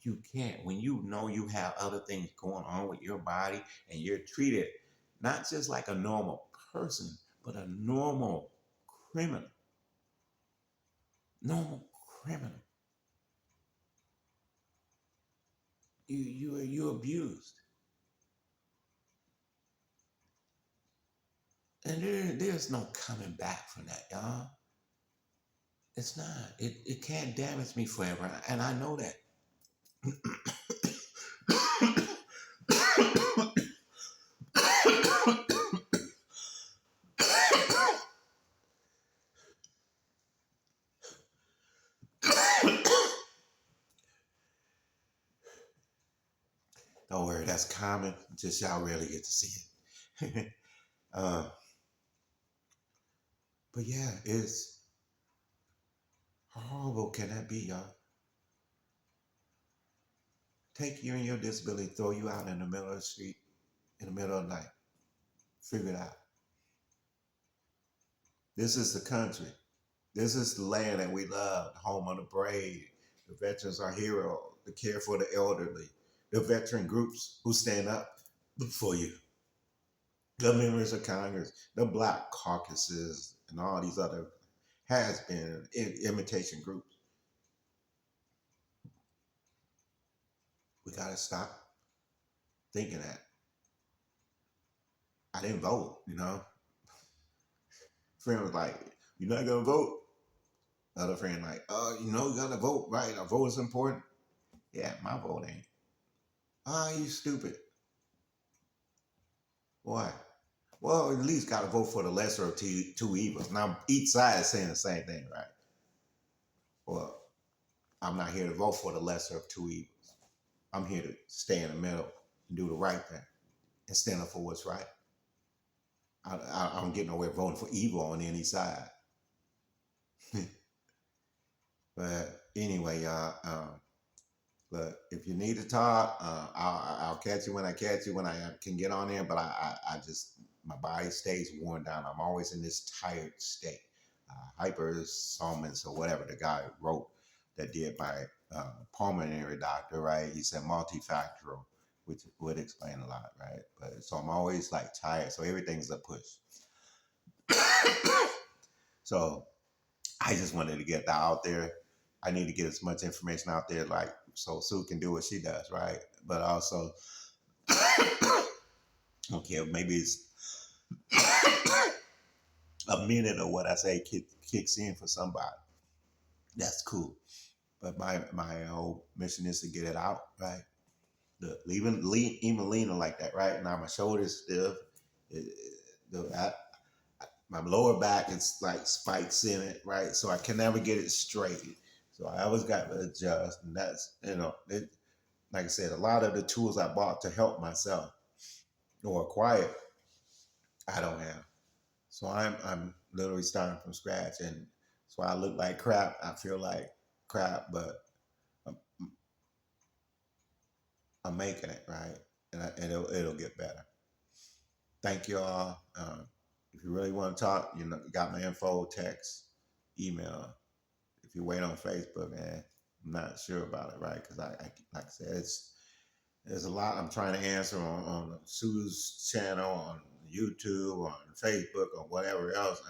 You can't. When you know you have other things going on with your body and you're treated not just like a normal person, but a normal criminal. Normal criminal. You abused. And there's no coming back from that, y'all. It's not. It can't damage me forever. And I know that. Don't worry, that's common. Just y'all rarely get to see it. uh, but yeah, it's how horrible can that be, y'all? Take you and your disability, throw you out in the middle of the street, in the middle of the night. Figure it out. This is the country. This is the land that we love, the home of the brave. The veterans are heroes, the care for the elderly, the veteran groups who stand up for you, the members of Congress, the black caucuses, and all these other has been imitation groups. We got to stop thinking that. I didn't vote. Friend was like, "You're not going to vote?" Other friend like, you got to vote, right? A vote is important. Yeah, my vote ain't. Oh, you stupid. Why? Well, at least got to vote for the lesser of two evils. Now, each side is saying the same thing, right? Well, I'm not here to vote for the lesser of two evils. I'm here to stay in the middle and do the right thing and stand up for what's right. I don't get nowhere voting for evil on any side. But anyway, y'all, look, if you need to talk, I'll catch you when I catch you when I can get on there. But I just, my body stays worn down. I'm always in this tired state. Hypersomnus or whatever the guy wrote. that did my pulmonary doctor, right? He said multifactorial, which would explain a lot, right? But so I'm always like tired, so everything's a push. So I just wanted to get that out there. I need to get as much information out there, like so Sue can do what she does, right? But also, okay, maybe it's a minute of what I say kicks in for somebody. That's cool. But my whole mission is to get it out, right? Even leaning like that, right? Now my shoulders stiff. It, the, I, my lower back is like spikes in it, right? So I can never get it straight. So I always got to adjust, and that's like I said, a lot of the tools I bought to help myself or acquire, I don't have. So I'm literally starting from scratch, and so I look like crap. I feel like crap, but I'm, I'm making it right, and it'll get better. Thank you all. If you really want to talk, you got my info, text, email. If you wait on Facebook, man, I'm not sure about it, right? Because I like I said, there's a lot I'm trying to answer on Sue's channel, on YouTube, on Facebook, or whatever else.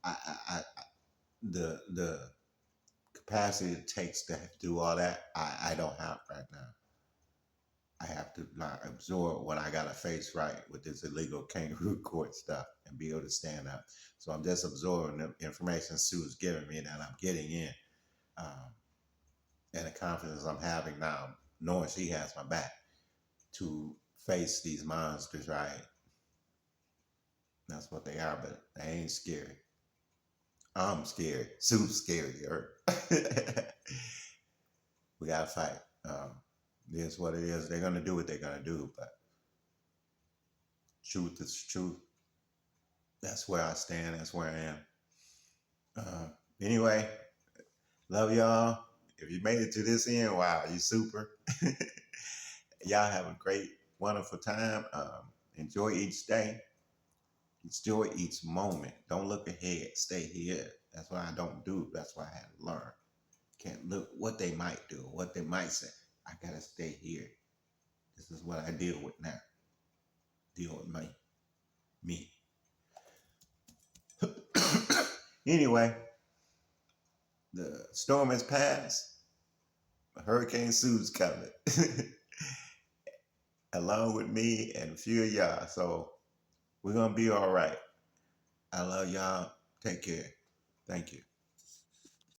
I the capacity it takes to do all that, I don't have right now. I have to like absorb what I gotta face right with this illegal kangaroo court stuff and be able to stand up. So I'm just absorbing the information Sue's giving me that I'm getting in, um, and the confidence I'm having now, knowing she has my back to face these monsters. Right, that's what they are, but they ain't scary. I'm scared. Sue's scarier. We gotta fight. It is what it is. They're gonna do what they're gonna do, but truth is truth. That's where I stand. That's where I am. Uh, anyway, love y'all. If you made it to this end, wow, you super. Y'all have a great, wonderful time. Enjoy each day. Enjoy each moment. Don't look ahead. Stay here. That's what I don't do. That's what I had to learn. Can't look what they might do, what they might say. I gotta stay here. This is what I deal with now. Deal with me. Anyway, the storm has passed. Hurricane Sue's coming, along with me and a few of y'all. So we're gonna be all right. I love y'all. Take care. Thank you.